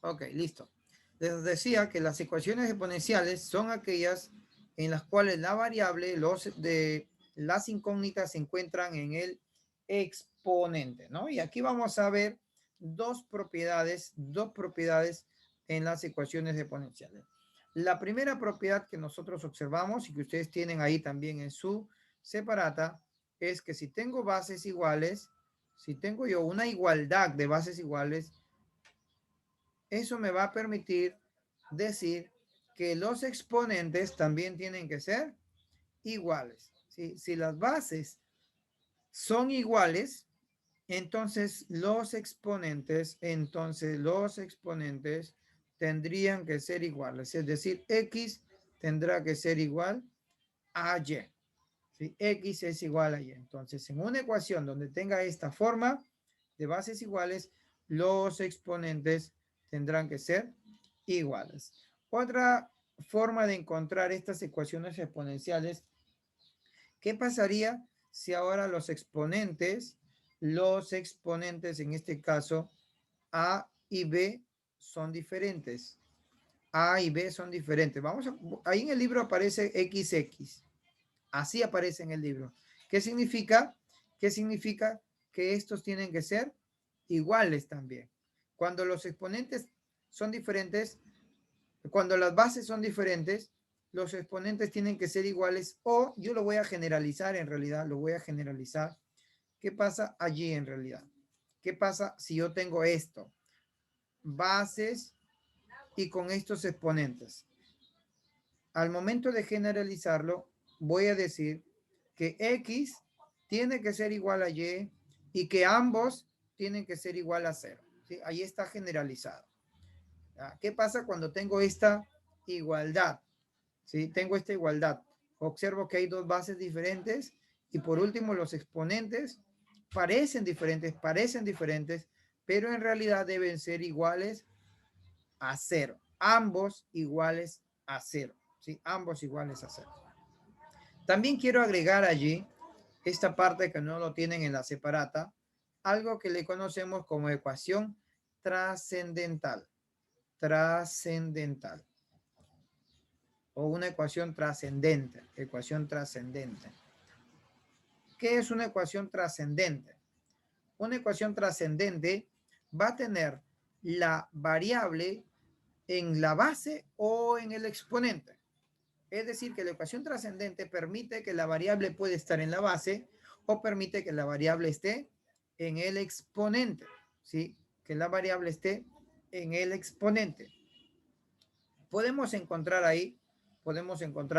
Ok, listo. Les decía que las ecuaciones exponenciales son aquellas en las cuales la variable, las incógnitas se encuentran en el exponente, ¿no? Y aquí vamos a ver dos propiedades en las ecuaciones exponenciales. La primera propiedad que nosotros observamos y que ustedes tienen ahí también en su separata es que si tengo bases iguales, si tengo yo una igualdad de bases iguales, eso me va a permitir decir que los exponentes también tienen que ser iguales. ¿Sí? Si las bases son iguales, entonces los exponentes tendrían que ser iguales. Es decir, X tendrá que ser igual a Y. ¿Sí? X es igual a Y. Entonces, en una ecuación donde tenga esta forma de bases iguales, los exponentes tendrán que ser iguales. Otra forma de encontrar estas ecuaciones exponenciales, ¿qué pasaría si ahora los exponentes en este caso, A y B son diferentes? A y B son diferentes. Ahí en el libro aparece XX. Así aparece en el libro. ¿Qué significa? ¿Qué significa? Que estos tienen que ser iguales también. Cuando los exponentes son diferentes, cuando las bases son diferentes, los exponentes tienen que ser iguales o yo lo voy a generalizar en realidad, lo voy a generalizar. ¿Qué pasa allí en realidad? ¿Qué pasa si yo tengo esto? Bases y con estos exponentes. Al momento de generalizarlo, voy a decir que X tiene que ser igual a y que ambos tienen que ser igual a 0. ¿Sí? Ahí está generalizado. ¿Qué pasa cuando tengo esta igualdad? ¿Sí? Tengo esta igualdad. Observo que hay dos bases diferentes y por último los exponentes parecen diferentes, pero en realidad deben ser iguales a 0. Ambos iguales a 0. ¿Sí? Ambos iguales a 0. También quiero agregar allí esta parte que no lo tienen en la separata, algo que le conocemos como ecuación trascendental. Trascendental. O una ecuación trascendente. Ecuación trascendente. ¿Qué es una ecuación trascendente? Una ecuación trascendente va a tener la variable en la base o en el exponente. Es decir, que la ecuación trascendente permite que la variable puede estar en la base o permite que la variable esté en el exponente. ¿Sí? Que la variable esté en el exponente. Podemos encontrar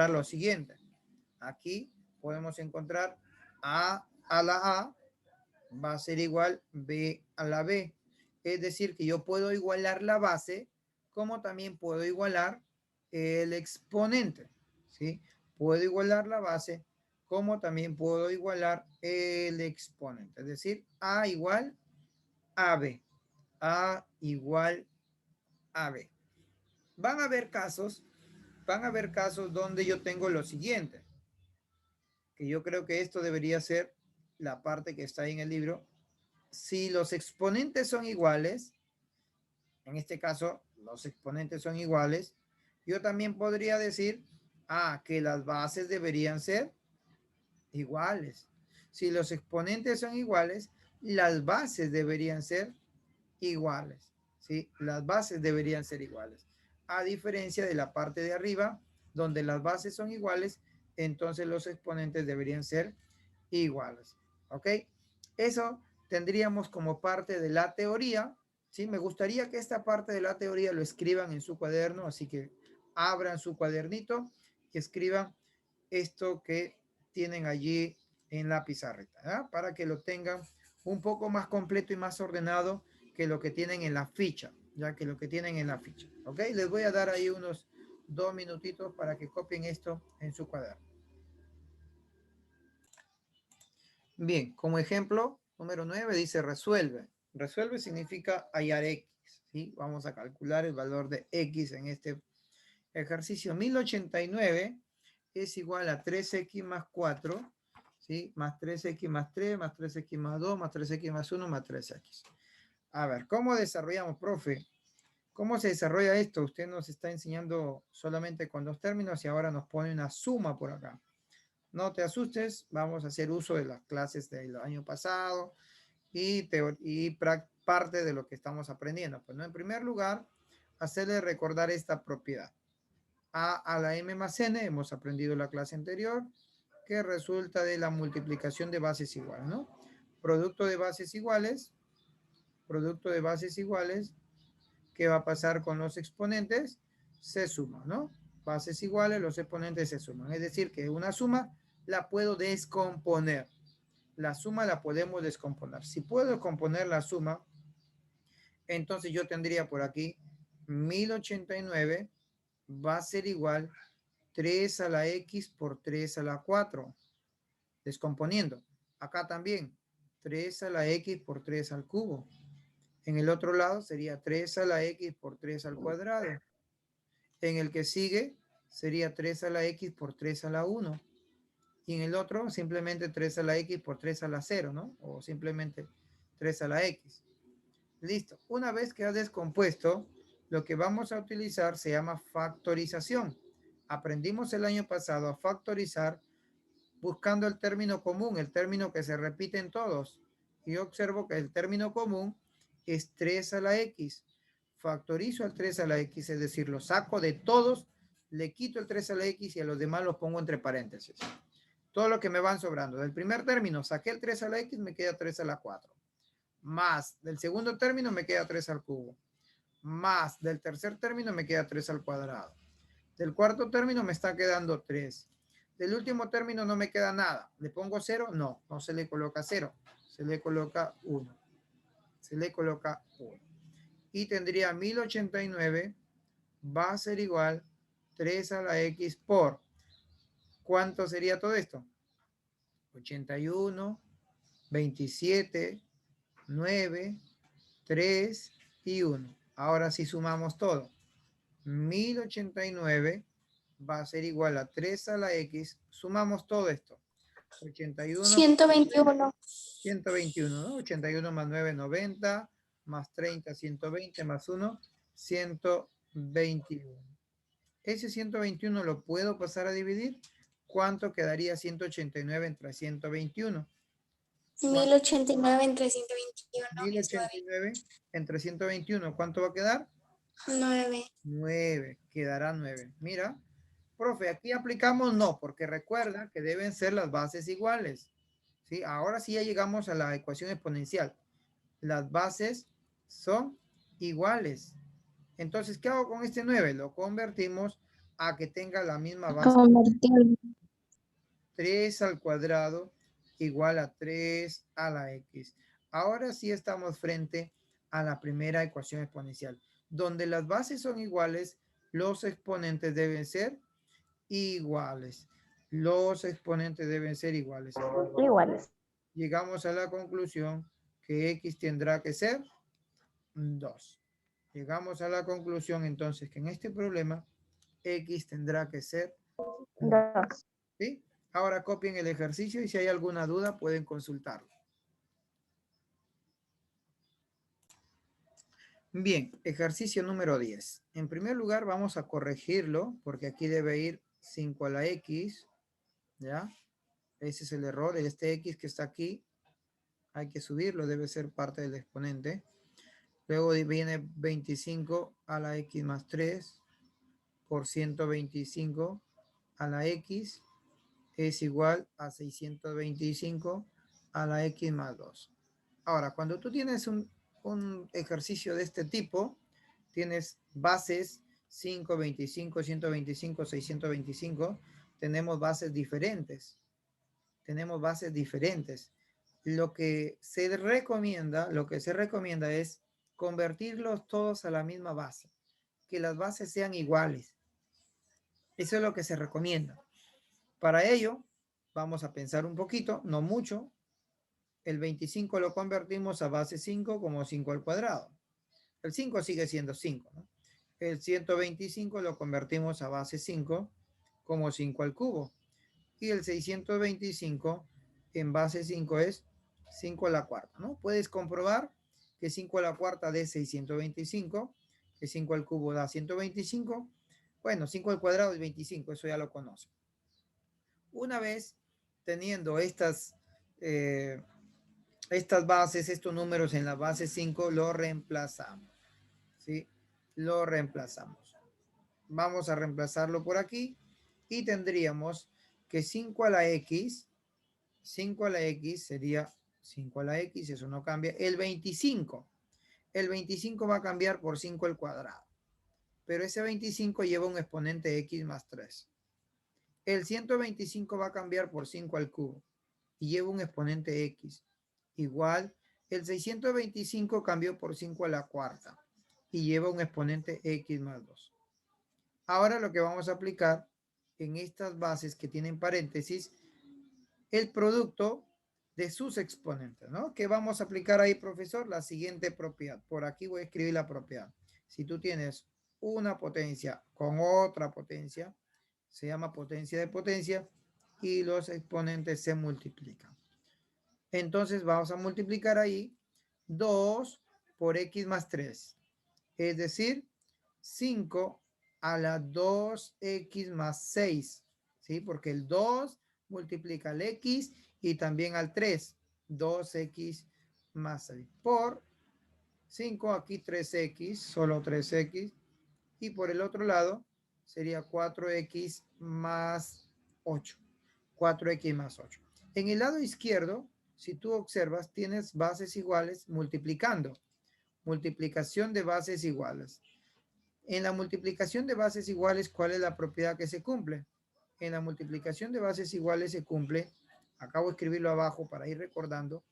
lo siguiente. Aquí podemos encontrar a la A va a ser igual B a la B. Es decir, que yo puedo igualar la base como también puedo igualar el exponente. ¿Sí? Puedo igualar la base como también puedo igualar el exponente. Es decir, A igual a B. A igual a B. Van a haber casos, donde yo tengo lo siguiente, que yo creo que esto debería ser la parte que está ahí en el libro. Si los exponentes son iguales, en este caso los exponentes son iguales, yo también podría decir, que las bases deberían ser iguales. Si los exponentes son iguales, las bases deberían ser iguales. ¿Sí? Las bases deberían ser iguales. A diferencia de la parte de arriba, donde las bases son iguales, entonces los exponentes deberían ser iguales. ¿Ok? Eso tendríamos como parte de la teoría. ¿Sí? Me gustaría que esta parte de la teoría lo escriban en su cuaderno, así que abran su cuadernito y escriban esto que tienen allí en la pizarrita, ¿verdad? Para que lo tengan un poco más completo y más ordenado que lo que tienen en la ficha, ya que lo que tienen en la ficha. ¿Ok? Les voy a dar ahí unos 2 minutitos para que copien esto en su cuaderno. Bien, como ejemplo, número 9 dice resuelve. Resuelve significa hallar X. ¿Sí? Vamos a calcular el valor de X en este ejercicio. 1089 es igual a 3X más 4, ¿sí? Más 3X más 3, más 3X más 2, más 3X más 1, más 3X. A ver, ¿cómo desarrollamos, profe? ¿Cómo se desarrolla esto? Usted nos está enseñando solamente con dos términos y ahora nos pone una suma por acá. No te asustes, vamos a hacer uso de las clases del año pasado y parte de lo que estamos aprendiendo. Pues, ¿no? En primer lugar, hacerle recordar esta propiedad. A la M más N, hemos aprendido la clase anterior, que resulta de la multiplicación de bases iguales, ¿no? Producto de bases iguales, ¿qué va a pasar con los exponentes? Se suman, ¿no? Bases iguales, los exponentes se suman. Es decir, que una suma la puedo descomponer. La suma la podemos descomponer. Si puedo descomponer la suma, entonces yo tendría por aquí 1089 va a ser igual 3 a la X por 3 a la 4. Descomponiendo. Acá también 3 a la X por 3 al cubo. En el otro lado sería 3 a la X por 3 al cuadrado. En el que sigue sería 3 a la X por 3 a la 1. Y en el otro simplemente 3 a la X por 3 a la 0, ¿no? O simplemente 3 a la X. Listo. Una vez que ha descompuesto, lo que vamos a utilizar se llama factorización. Aprendimos el año pasado a factorizar buscando el término común, el término que se repite en todos. Y observo que el término común es 3 a la X. Factorizo el 3 a la X, es decir, lo saco de todos, le quito el 3 a la X y a los demás los pongo entre paréntesis. Todo lo que me van sobrando. Del primer término saqué el 3 a la X, me queda 3 a la 4. Más del segundo término me queda 3 al cubo. Más del tercer término me queda 3 al cuadrado. Del cuarto término me está quedando 3. Del último término no me queda nada. ¿Le pongo 0? No, no se le coloca 0. Se le coloca 1. Se le coloca 1. Y tendría 1089 va a ser igual 3 a la X por. ¿Cuánto sería todo esto? 81, 27, 9, 3 y 1. Ahora sí sumamos todo. 1089 va a ser igual a 3 a la X. Sumamos todo esto. 81. 121. 121, ¿no? 81 más 9, 90, más 30, 120, más 1, 121. Ese 121 lo puedo pasar a dividir. ¿Cuánto quedaría 189 entre 121? 1089 entre 121 es 1089 entre 121, ¿cuánto va a quedar? 9. 9, quedará 9. Mira, profe, aquí aplicamos no, porque recuerda que deben ser las bases iguales. ¿Sí? Ahora sí ya llegamos a la ecuación exponencial. Las bases son iguales. Entonces, ¿qué hago con este 9? Lo convertimos a que tenga la misma base. 3 al cuadrado igual a 3 a la X. Ahora sí estamos frente a la primera ecuación exponencial. Donde las bases son iguales, los exponentes deben ser iguales. Los exponentes deben ser iguales. Iguales. Llegamos a la conclusión que X tendrá que ser 2. Llegamos a la conclusión entonces que en este problema X tendrá que ser 2. ¿sí? Ahora copien el ejercicio y si hay alguna duda pueden consultarlo. Bien, ejercicio número 10. En primer lugar vamos a corregirlo porque aquí debe ir 5 a la X, ¿ya? Ese es el error, este X que está aquí hay que subirlo, debe ser parte del exponente. Luego viene 25 a la X más 3 por 125 a la X es igual a 625 a la X más 2. Ahora, cuando tú tienes un ejercicio de este tipo, tienes bases 5, 25, 125, 625, tenemos bases diferentes. Tenemos bases diferentes. Lo que se recomienda es convertirlos todos a la misma base, que las bases sean iguales. Eso es lo que se recomienda. Para ello, vamos a pensar un poquito, no mucho. El 25 lo convertimos a base 5 como 5 al cuadrado. El 5 sigue siendo 5, ¿no? El 125 lo convertimos a base 5 como 5 al cubo. Y el 625 en base 5 es 5 a la cuarta, ¿no? Puedes comprobar que 5 a la cuarta de 625 que 5 al cubo da 125. Bueno, 5 al cuadrado es 25, eso ya lo conocen. Una vez teniendo estas bases, estos números en la base 5, lo reemplazamos. ¿Sí? Lo reemplazamos. Vamos a reemplazarlo por aquí y tendríamos que 5 a la X sería 5 a la X, eso no cambia. El 25 va a cambiar por 5 al cuadrado, pero ese 25 lleva un exponente X más 3. El 125 va a cambiar por 5 al cubo y lleva un exponente X. Igual, el 625 cambió por 5 a la cuarta y lleva un exponente X más 2. Ahora lo que vamos a aplicar en estas bases que tienen paréntesis, el producto de sus exponentes, ¿no? ¿Qué vamos a aplicar ahí, profesor? La siguiente propiedad. Por aquí voy a escribir la propiedad. Si tú tienes una potencia con otra potencia, se llama potencia de potencia y los exponentes se multiplican. Entonces vamos a multiplicar ahí 2 por X más 3. Es decir, 5 a la 2X más 6. ¿Sí? Porque el 2 multiplica al X y también al 3. 2X más 6. Por 5 aquí 3X, solo 3X. Y por el otro lado sería 4X más 8. 4X más 8. En el lado izquierdo, si tú observas, tienes bases iguales multiplicando. Multiplicación de bases iguales. En la multiplicación de bases iguales, ¿cuál es la propiedad que se cumple? En la multiplicación de bases iguales se cumple, acabo de escribirlo abajo para ir recordando,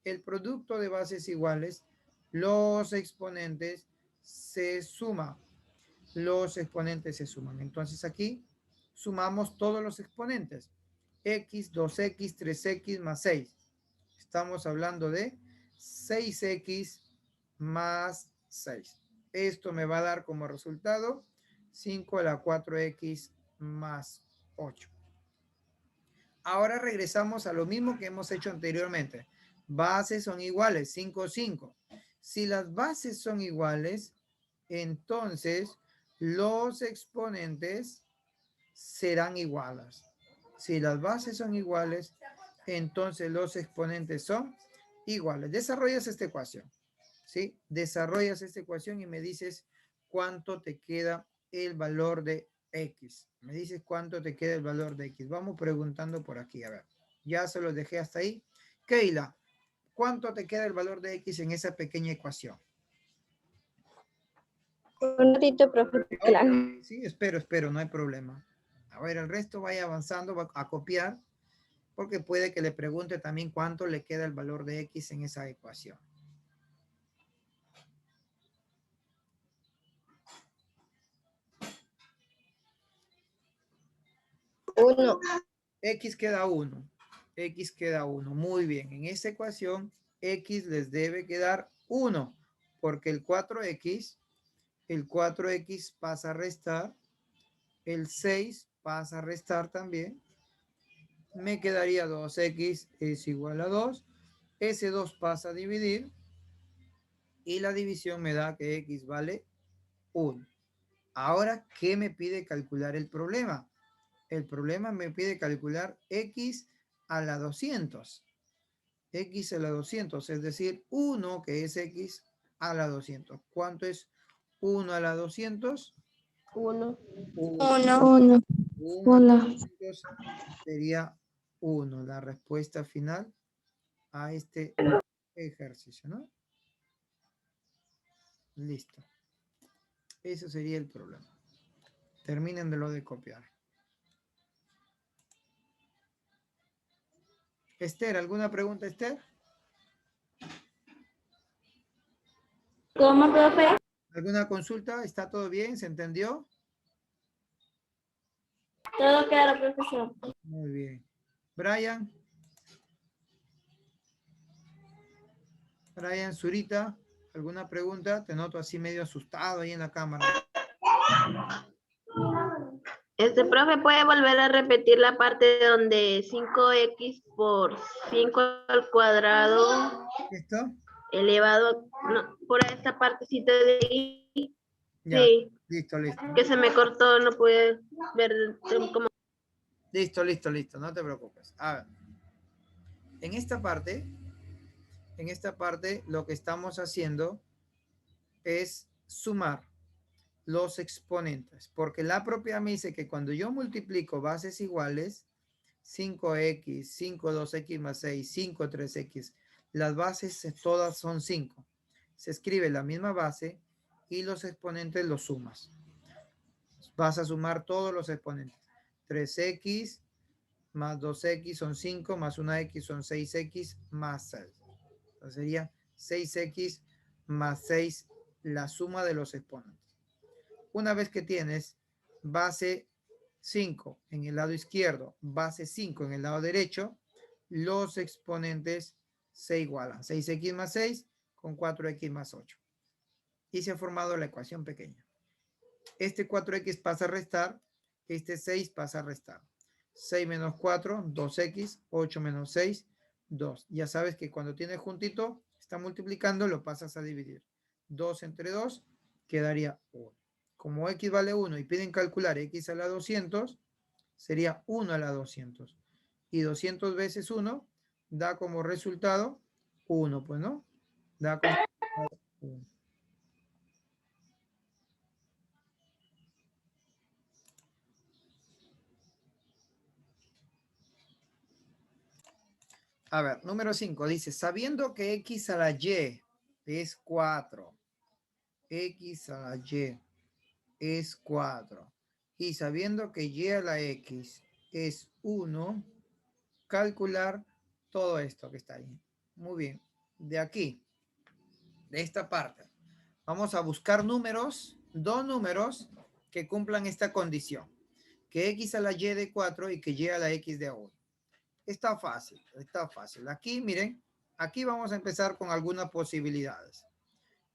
el producto de bases iguales, los exponentes se suman. Los exponentes se suman. Entonces aquí sumamos todos los exponentes. X, 2X, 3X más 6. Estamos hablando de 6X más 6. Esto me va a dar como resultado 5 a la 4X más 8. Ahora regresamos a lo mismo que hemos hecho anteriormente. Bases son iguales, 5, 5. Si las bases son iguales, entonces los exponentes serán iguales. Si las bases son iguales, entonces los exponentes son iguales. Desarrollas esta ecuación. ¿Sí? Desarrollas esta ecuación y me dices cuánto te queda el valor de X. Me dices cuánto te queda el valor de X. Vamos preguntando por aquí. A ver, ya se los dejé hasta ahí. Keila, ¿cuánto te queda el valor de X en esa pequeña ecuación? Un ratito, profe. Claro. Sí, espero, no hay problema. A ver, el resto vaya avanzando, va a copiar, porque puede que le pregunte también cuánto le queda el valor de X en esa ecuación. 1. X queda 1. X queda 1. Muy bien. En esta ecuación, X les debe quedar 1, porque el 4X pasa a restar, el 6 pasa a restar también. Me quedaría 2X es igual a 2. Ese 2 pasa a dividir y la división me da que X vale 1. Ahora, ¿qué me pide calcular el problema? El problema me pide calcular X a la 200. X a la 200, es decir, 1 que es X a la 200. ¿Cuánto es 1 a la 200? 1. 1. 1 a la 200 sería 1. La respuesta final a este ejercicio, ¿no? Listo. Eso sería el problema. Terminen de lo de copiar. Esther, ¿alguna pregunta, Esther? ¿Cómo, profe? ¿Alguna consulta? ¿Está todo bien? ¿Se entendió? Todo claro, profesor. Muy bien. Brian. Brian, Zurita, ¿alguna pregunta? Te noto así medio asustado ahí en la cámara. Profe, ¿puede volver a repetir la parte donde 5x por 5 al cuadrado ¿Esto? elevado, no, por esta partecita de ahí? Ya, Sí, listo, listo. que se me cortó, no pude ver cómo. Listo, listo, listo. No te preocupes. A ver. En esta parte, lo que estamos haciendo es sumar los exponentes, porque la propia me dice que cuando yo multiplico bases iguales, 5x, 5, 2x más 6, 5, 3x, las bases todas son 5. Se escribe la misma base y los exponentes los sumas. Vas a sumar todos los exponentes. 3x más 2x son 5, más 1x son 6x más 6. Entonces sería 6x más 6 la suma de los exponentes. Una vez que tienes base 5 en el lado izquierdo, base 5 en el lado derecho, los exponentes se igualan. 6x más 6 con 4x más 8. Y se ha formado la ecuación pequeña. Este 4x pasa a restar, este 6 pasa a restar. 6 menos 4, 2x, 8 menos 6, 2. Ya sabes que cuando tienes juntito, está multiplicando, lo pasas a dividir. 2 entre 2 quedaría 1. Como x vale 1 y piden calcular x a la 200, sería 1 a la 200. Y 200 veces 1 da como resultado 1, pues, ¿no? Da como resultado 1. A ver, número 5 dice, sabiendo que x a la y es 4, x a la y es 4, y sabiendo que y a la x es 1, calcular todo esto que está ahí. Muy bien, de aquí, de esta parte, vamos a buscar números, dos números que cumplan esta condición, que x a la y de 4 y que y a la x de 1. Está fácil, está fácil. Aquí, miren, aquí vamos a empezar con algunas posibilidades.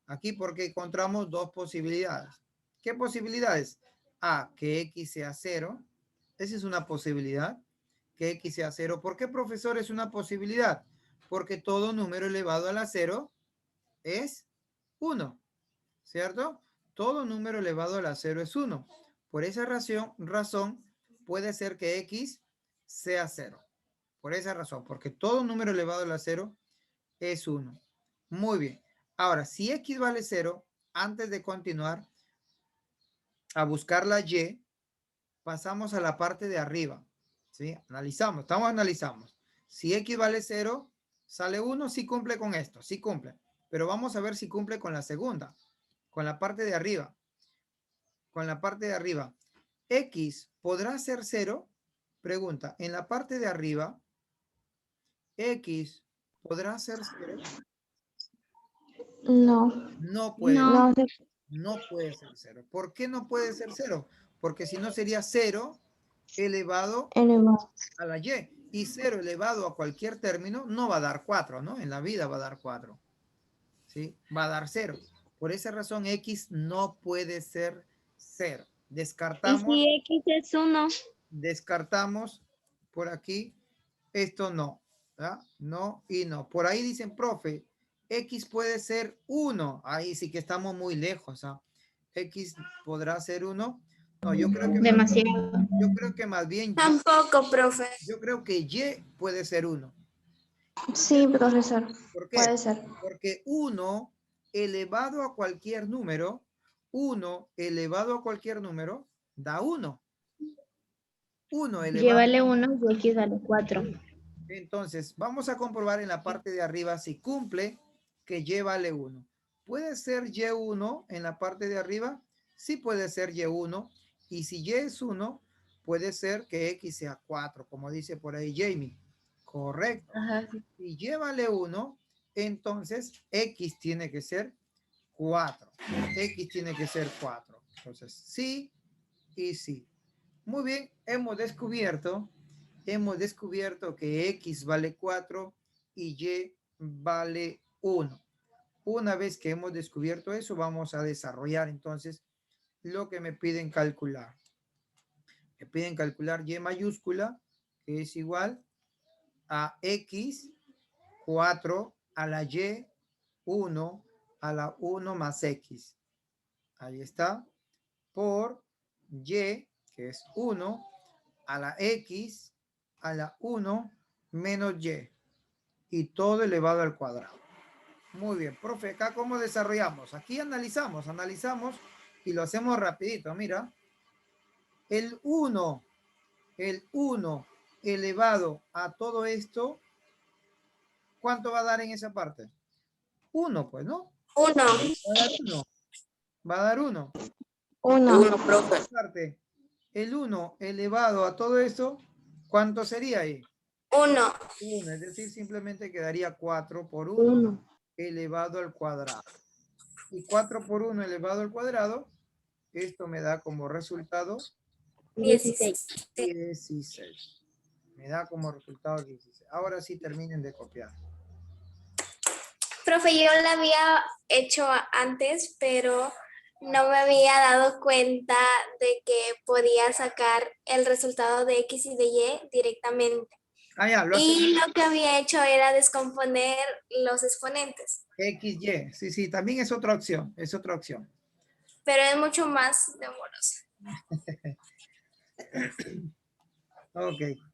Aquí porque encontramos dos posibilidades. ¿Qué posibilidades? A, que x sea 0. Esa es una posibilidad. Que x sea 0. ¿Por qué, profesor, es una posibilidad? Porque todo número elevado a la 0 es 1, ¿cierto? Todo número elevado a la 0 es 1. Por esa razón puede ser que x sea 0. Por esa razón, porque todo número elevado a la 0 es 1. Muy bien. Ahora, si x vale 0, antes de continuar a buscar la y, pasamos a la parte de arriba. ¿Sí? Analizamos, analizamos. Si x vale 0, sale 1, sí cumple con esto, sí cumple. Pero vamos a ver si cumple con la segunda, con la parte de arriba. Con la parte de arriba. ¿X podrá ser 0? Pregunta, en la parte de arriba, ¿X podrá ser 0? No. No puede, No. no puede ser 0. ¿Por qué no puede ser 0? Porque si no sería 0 elevado Elevado. a la y. Y 0 elevado a cualquier término no va a dar 4, ¿no? En la vida va a dar 4. ¿Sí? Va a dar 0. Por esa razón x no puede ser 0. ¿Y Descartamos. si X es 1? Descartamos por aquí. Esto no. ¿verdad? No y no. Por ahí dicen, profe, x puede ser 1. Ahí sí que estamos muy lejos. ¿ah? X podrá ser 1. No, yo creo que Demasiado. yo creo que más bien Tampoco, profe. yo creo que y puede ser 1. Sí, profesor. ¿Por qué? Puede ser. Porque 1 elevado a cualquier número, 1 elevado a cualquier número da 1. 1 Y elevado. vale 1 y X vale 4. Entonces, vamos a comprobar en la parte de arriba si cumple que y vale 1. ¿Puede ser y1 en la parte de arriba? Sí puede ser y1. Y si y es 1, puede ser que x sea 4, como dice por ahí Jamie. Correcto. Ajá. Si y vale 1, entonces x tiene que ser 4. X tiene que ser 4. Entonces, sí y sí. Muy bien, hemos descubierto que x vale 4 y y vale 1. Una vez que hemos descubierto eso, vamos a desarrollar entonces lo que me piden calcular. Me piden calcular y mayúscula, que es igual a x 4 a la y 1 a la 1 más x. Ahí está. Por y, que es 1, a la x, a la 1, menos y. Y todo elevado al cuadrado. Muy bien, profe, acá cómo desarrollamos. Aquí analizamos y lo hacemos rapidito. Mira, el 1 elevado a todo esto, ¿cuánto va a dar en esa parte? 1, pues, ¿no? 1. Va a dar 1. Va a dar 1. 1. Parte, el 1 elevado a todo eso, ¿cuánto sería ahí? 1. 1, es decir, simplemente quedaría 4 por 1 1. elevado al cuadrado. Y 4 por 1 elevado al cuadrado, esto me da como resultado 16. 16. Me da como resultado 16. Ahora sí terminen de copiar. Profe, yo la había hecho antes, pero no me había dado cuenta de que podía sacar el resultado de X y de Y directamente. Ah, ya, lo hace Y lo que había hecho era descomponer los exponentes, XY. Sí, sí, también es otra opción. Es otra opción. pero es mucho más demoroso. Ok.